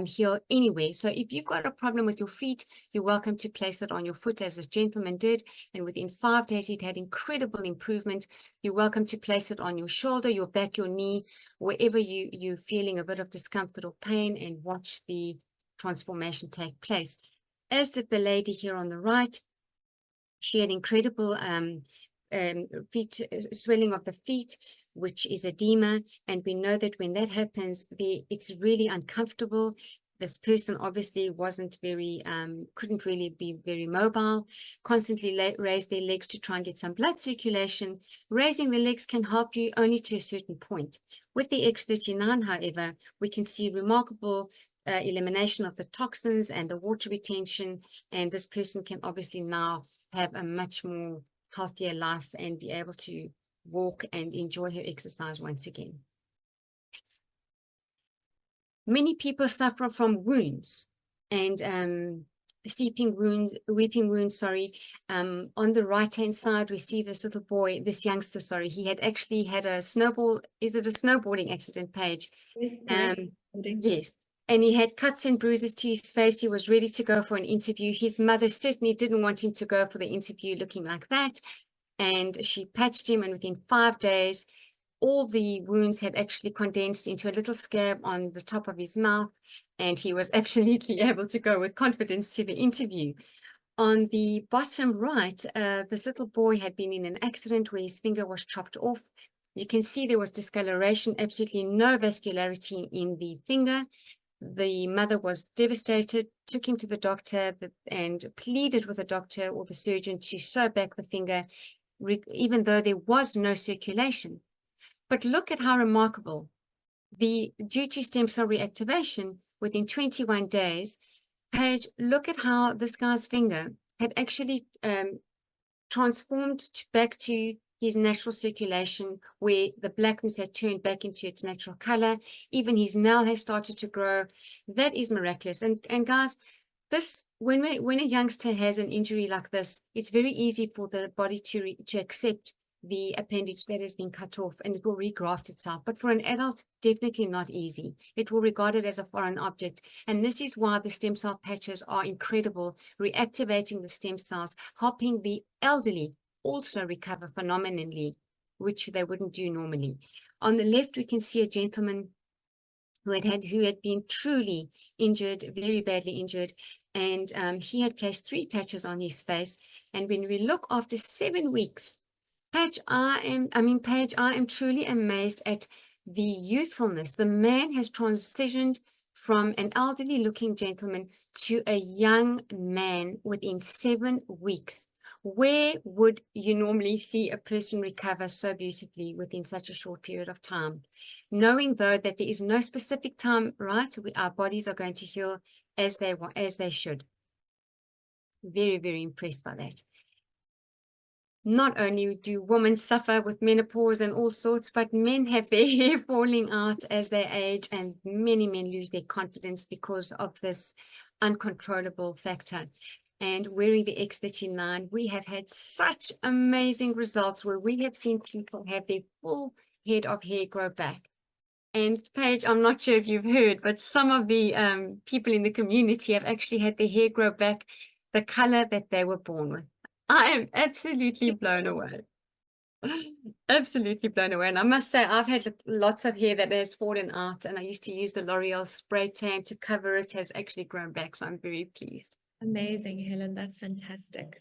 G: heal anywhere. So if you've got a problem with your feet, you're welcome to place it on your foot as this gentleman did. And within 5 days, it had incredible improvement. You're welcome to place it on your shoulder, your back, your knee, wherever you're feeling a bit of discomfort or pain, and watch the transformation take place. As did the lady here on the right. She had incredible swelling of the feet, which is edema, and we know that when that happens, it's really uncomfortable. This person obviously wasn't very, couldn't really be very mobile, constantly raised their legs to try and get some blood circulation. Raising the legs can help you only to a certain point. With the X39, however, we can see remarkable elimination of the toxins and the water retention, and this person can obviously now have a much more healthier life and be able to walk and enjoy her exercise once again. Many people suffer from wounds and weeping wounds. On the right-hand side, we see this little boy, this youngster, he had actually had a snowboarding accident, Paige? Yes. And he had cuts and bruises to his face. He was ready to go for an interview. His mother certainly didn't want him to go for the interview looking like that. And she patched him, and within 5 days, all the wounds had actually condensed into a little scab on the top of his mouth. And he was absolutely able to go with confidence to the interview. On the bottom right, this little boy had been in an accident where his finger was chopped off. You can see there was discoloration, absolutely no vascularity in the finger. The mother was devastated, took him to the doctor and pleaded with the doctor or the surgeon to sew back the finger, even though there was no circulation. But look at how remarkable. Due to stem cell reactivation, within 21 days, Paige, look at how this guy's finger had actually transformed back to his natural circulation, where the blackness had turned back into its natural color. Even his nail has started to grow. That is miraculous. And guys, when a youngster has an injury like this, it's very easy for the body to accept the appendage that has been cut off, and it will regraft itself. But for an adult, definitely not easy. It will regard it as a foreign object. And this is why the stem cell patches are incredible, reactivating the stem cells, helping the elderly also recover phenomenally, which they wouldn't do normally. On the left, we can see a gentleman who had been truly injured, very badly injured, and he had placed 3 patches on his face. And when we look after 7 weeks, Paige, I am truly amazed at the youthfulness. The man has transitioned from an elderly looking gentleman to a young man within 7 weeks. Where would you normally see a person recover so beautifully within such a short period of time? Knowing though that there is no specific time, right? Our bodies are going to heal as they should. Very, very impressed by that. Not only do women suffer with menopause and all sorts, but men have their hair falling out as they age, and many men lose their confidence because of this uncontrollable factor. And wearing the X39, we have had such amazing results where we have seen people have their full head of hair grow back. And Paige, I'm not sure if you've heard, but some of the people in the community have actually had their hair grow back the color that they were born with. I am absolutely blown away. Absolutely blown away. And I must say, I've had lots of hair that has fallen out, and I used to use the L'Oreal spray tan to cover it, has actually grown back. So I'm very pleased.
F: Amazing, Helen. That's fantastic.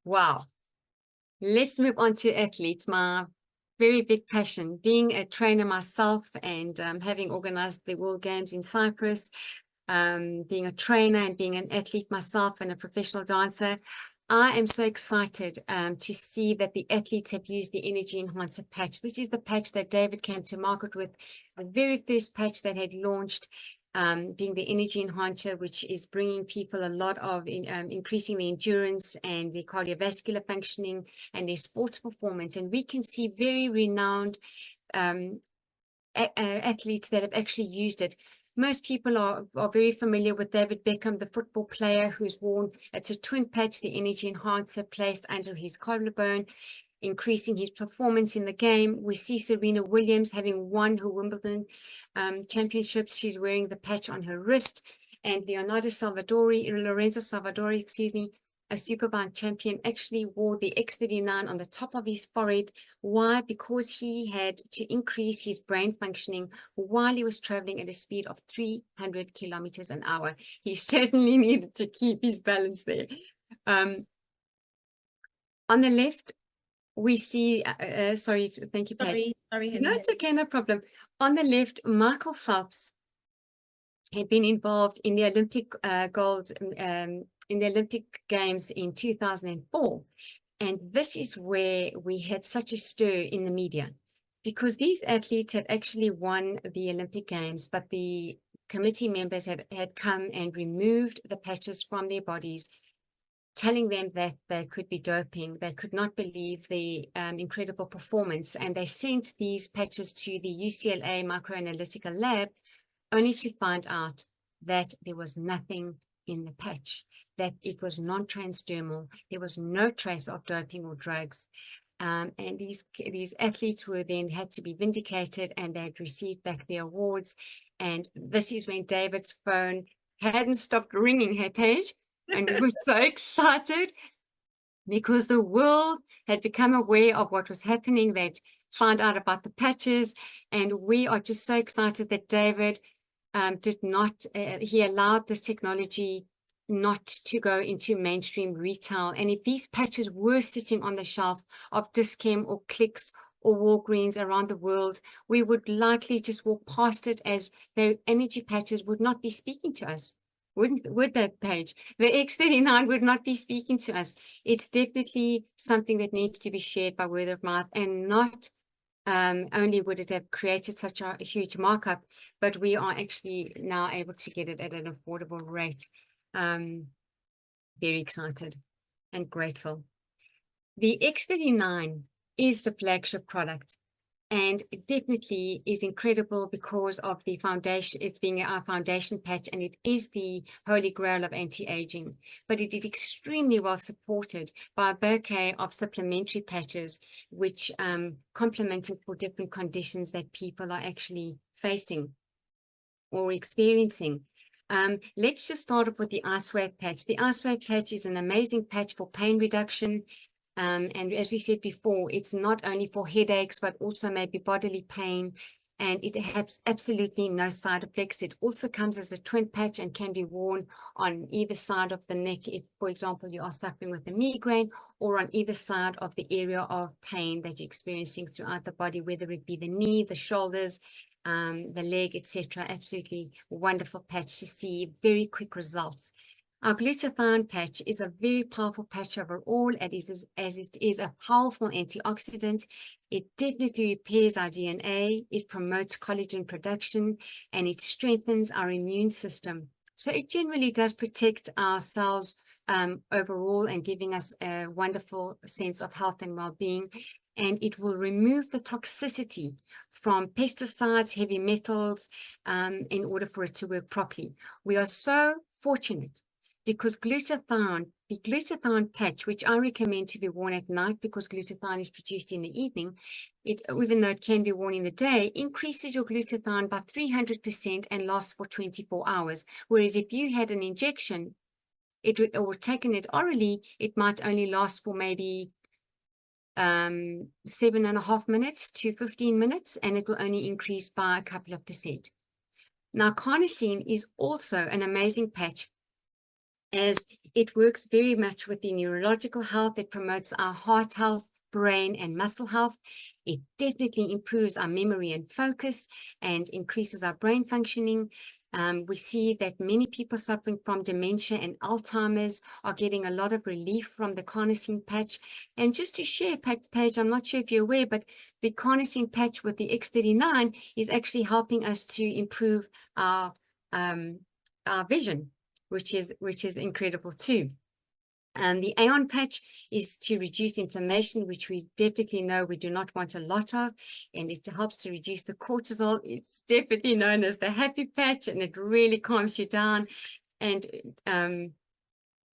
G: Wow. Let's move on to athletes. My very big passion, being a trainer myself and having organized the World Games in Cyprus, being a trainer and being an athlete myself and a professional dancer, I am so excited to see that the athletes have used the Energy Enhancer patch. This is the patch that David came to market with, the very first patch that had launched, being the Energy Enhancer, which is bringing people a lot of increasing the endurance and the cardiovascular functioning and their sports performance. And we can see very renowned athletes that have actually used it. Most people are very familiar with David Beckham, the football player who's worn, it's a twin patch, the Energy Enhancer placed under his collarbone, increasing his performance in the game. We see Serena Williams having won her Wimbledon championships. She's wearing the patch on her wrist. And Lorenzo Salvadori, excuse me, a Superbike champion, actually wore the X39 on the top of his forehead. Why? Because he had to increase his brain functioning while he was traveling at a speed of 300 kilometers an hour. He certainly needed to keep his balance there. On the left, we see, sorry, thank you, Paige.
F: Sorry,
G: No, it's okay, no problem. On the left, Michael Phelps had been involved in the Olympic gold in the Olympic Games in 2004. And this is where we had such a stir in the media, because these athletes had actually won the Olympic Games, but the committee members had come and removed the patches from their bodies, telling them that they could be doping. They could not believe the incredible performance. And they sent these patches to the UCLA microanalytical lab, only to find out that there was nothing in the patch, that it was non-transdermal. There was no trace of doping or drugs. And these athletes were then had to be vindicated, and they had received back their awards. And this is when David's phone hadn't stopped ringing, hey, Paige? And we were so excited because the world had become aware of what was happening. They'd found out about the patches, and we are just so excited that David he allowed this technology not to go into mainstream retail. And if these patches were sitting on the shelf of Dis-Chem or Clicks or Walgreens around the world, we would likely just walk past it, as the energy patches would not be speaking to us. Would that, Paige? The X39 would not be speaking to us. It's definitely something that needs to be shared by word of mouth, and not only would it have created such a huge markup, but we are actually now able to get it at an affordable rate. Very excited and grateful. The X39 is the flagship product and it definitely is incredible because of the foundation. It's being our foundation patch, and it is the holy grail of anti-aging, but it is extremely well supported by a bouquet of supplementary patches, which complemented for different conditions that people are actually facing or experiencing. Let's just start off with the Ice Wave patch. The Ice Wave patch is an amazing patch for pain reduction. And as we said before, it's not only for headaches, but also maybe bodily pain. And it has absolutely no side effects. It also comes as a twin patch and can be worn on either side of the neck if, for example, you are suffering with a migraine, or on either side of the area of pain that you're experiencing throughout the body, whether it be the knee, the shoulders, the leg, etc. Absolutely wonderful patch to see very quick results. Our glutathione patch is a very powerful patch overall, as it is a powerful antioxidant. It definitely repairs our DNA, it promotes collagen production, and it strengthens our immune system. So it generally does protect our cells overall, and giving us a wonderful sense of health and well-being. And it will remove the toxicity from pesticides, heavy metals, in order for it to work properly. We are so fortunate because glutathione, the glutathione patch, which I recommend to be worn at night because glutathione is produced in the evening, even though it can be worn in the day, increases your glutathione by 300% and lasts for 24 hours. Whereas if you had an injection, or taken it orally, it might only last for maybe 7.5 minutes to 15 minutes, and it will only increase by a couple of percent. Now, carnosine is also an amazing patch, as it works very much with the neurological health. It promotes our heart health, brain and muscle health. It definitely improves our memory and focus and increases our brain functioning. We see that many people suffering from dementia and Alzheimer's are getting a lot of relief from the carnosine patch. And just to share, Paige, I'm not sure if you're aware, but the carnosine patch with the X39 is actually helping us to improve our vision, which is incredible too. The AON patch is to reduce inflammation, which we definitely know we do not want a lot of, and it helps to reduce the cortisol. It's definitely known as the happy patch, and it really calms you down. And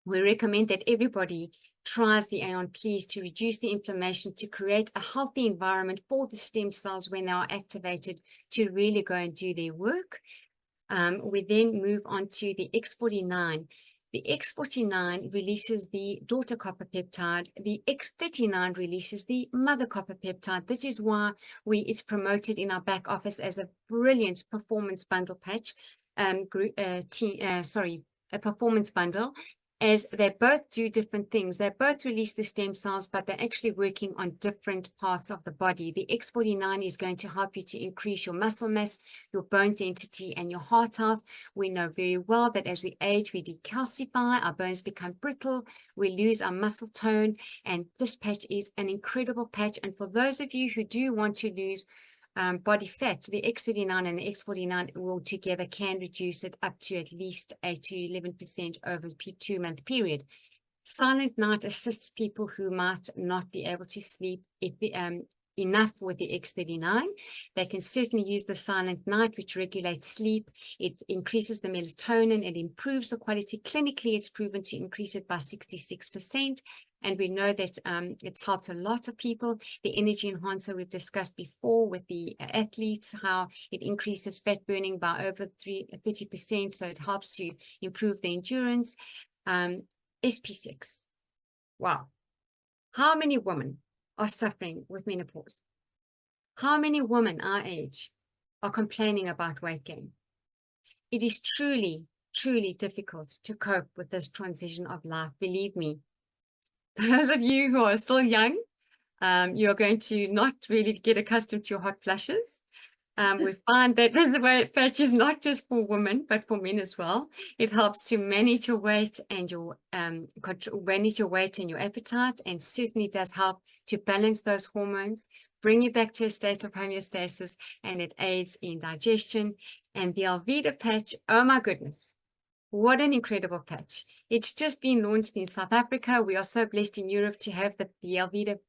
G: we recommend that everybody tries the AON, please, to reduce the inflammation, to create a healthy environment for the stem cells when they are activated to really go and do their work. We then move on to the X49. The X49 releases the daughter copper peptide. The X39 releases the mother copper peptide. This is why it's promoted in our back office as a brilliant performance bundle patch, a performance bundle, as they both do different things. They both release the stem cells, but they're actually working on different parts of the body. The X49 is going to help you to increase your muscle mass, your bone density, and your heart health. We know very well that as we age, we decalcify, our bones become brittle, we lose our muscle tone, and this patch is an incredible patch. And for those of you who do want to lose body fat, the X39 and the X49 all together can reduce it up to at least 8 to 11% over a 2-month period. Silent Night assists people who might not be able to sleep enough with the X39. They can certainly use the Silent Night, which regulates sleep. It increases the melatonin. It improves the quality. Clinically, it's proven to increase it by 66%. And we know that it's helped a lot of people. The energy enhancer we've discussed before with the athletes, how it increases fat burning by over 30%. So it helps to improve the endurance. SP6. Wow. How many women are suffering with menopause? How many women our age are complaining about weight gain? It is truly, truly difficult to cope with this transition of life. Believe me, those of you who are still young, you're going to not really get accustomed to your hot flushes. We find that the weight patch is not just for women, but for men as well. It helps to manage your weight and your appetite, and certainly does help to balance those hormones, bring you back to a state of homeostasis, and it aids in digestion. And the Alvida patch, oh my goodness, what an incredible patch. It's just been launched in South Africa. We are so blessed in Europe to have the Alvida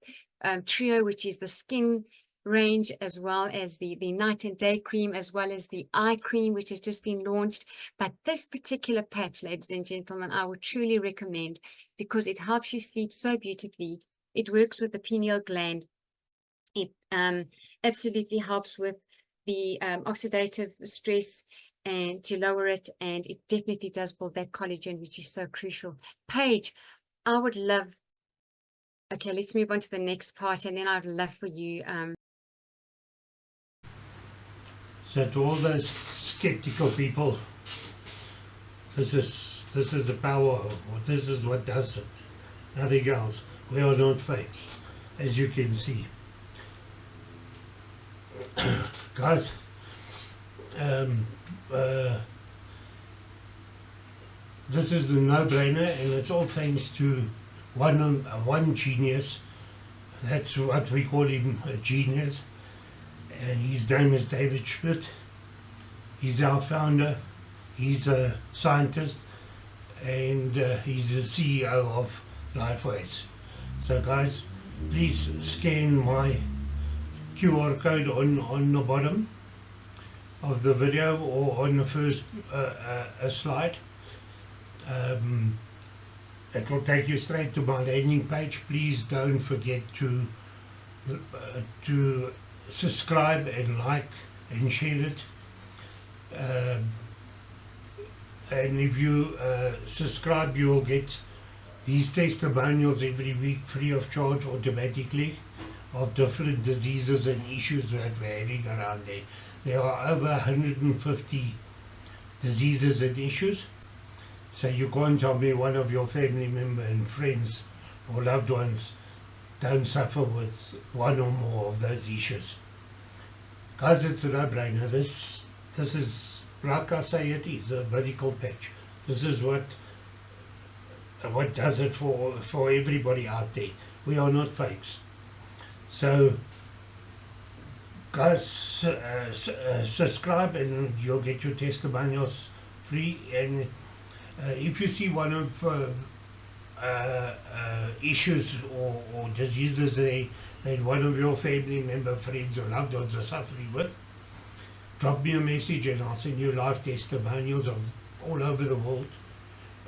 G: trio, which is the skin range, as well as the night and day cream, as well as the eye cream, which has just been launched. But this particular patch, ladies and gentlemen, I would truly recommend, because it helps you sleep so beautifully. It works with the pineal gland. It absolutely helps with the oxidative stress and to lower it, and it definitely does build that collagen, which is so crucial. Paige, I would love, okay, let's move on to the next part, and then I'd love for you.
A: So to all those skeptical people, this is the power, or this is what does it. Nothing else. We are not fakes, as you can see. Guys, this is the no-brainer, and it's all thanks to one genius. That's what we call him, a genius. And his name is David Schmidt. He's our founder. He's a scientist, and he's the CEO of Lifeways. So guys, please scan my QR code on the bottom of the video, or on the first slide. It will take you straight to my landing page. Please don't forget to subscribe and like and share it. And if you subscribe, you will get these testimonials every week free of charge automatically, of different diseases and issues that we're having around there. There are over 150 diseases and issues. So you can't tell me one of your family members and friends or loved ones don't suffer with one or more of those issues. Guys, it's a no-brainer. This is, like I say, it is a medical patch. This is what does it for everybody out there. We are not fakes. So guys, subscribe and you'll get your testimonials free. And if you see one of issues or diseases that one of your family member, friends or loved ones are suffering with, drop me a message and I'll send you live testimonials of all over the world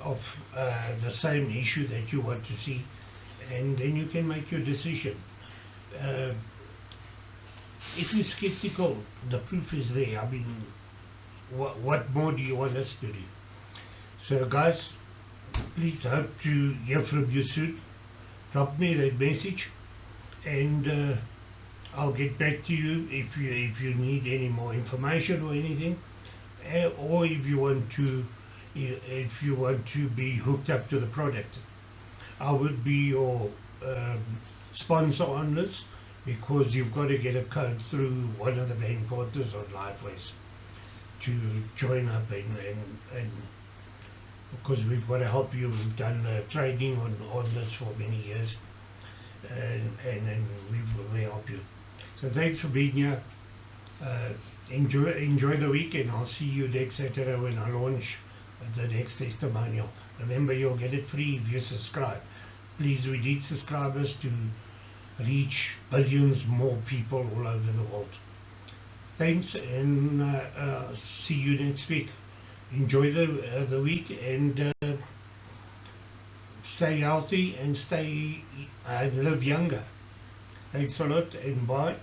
A: of the same issue that you want to see, and then you can make your decision. If you're skeptical, the proof is there. I mean, what more do you want us to do? So guys, please hope to hear from you soon. Drop me that message, and I'll get back to you if you need any more information or anything, or if you want to be hooked up to the product. I would be your sponsor on this, because you've got to get a code through one of the brand partners on Lifeways to join up, and because we've got to help you. We've done training on this for many years, and we help you. So thanks for being here. Enjoy the weekend. I'll see you next Saturday when I launch the next testimonial. Remember, you'll get it free if you subscribe. Please, we need subscribers to reach billions more people all over the world. Thanks, and see you next week. Enjoy the week, and stay healthy and live younger. Thanks a lot, and bye.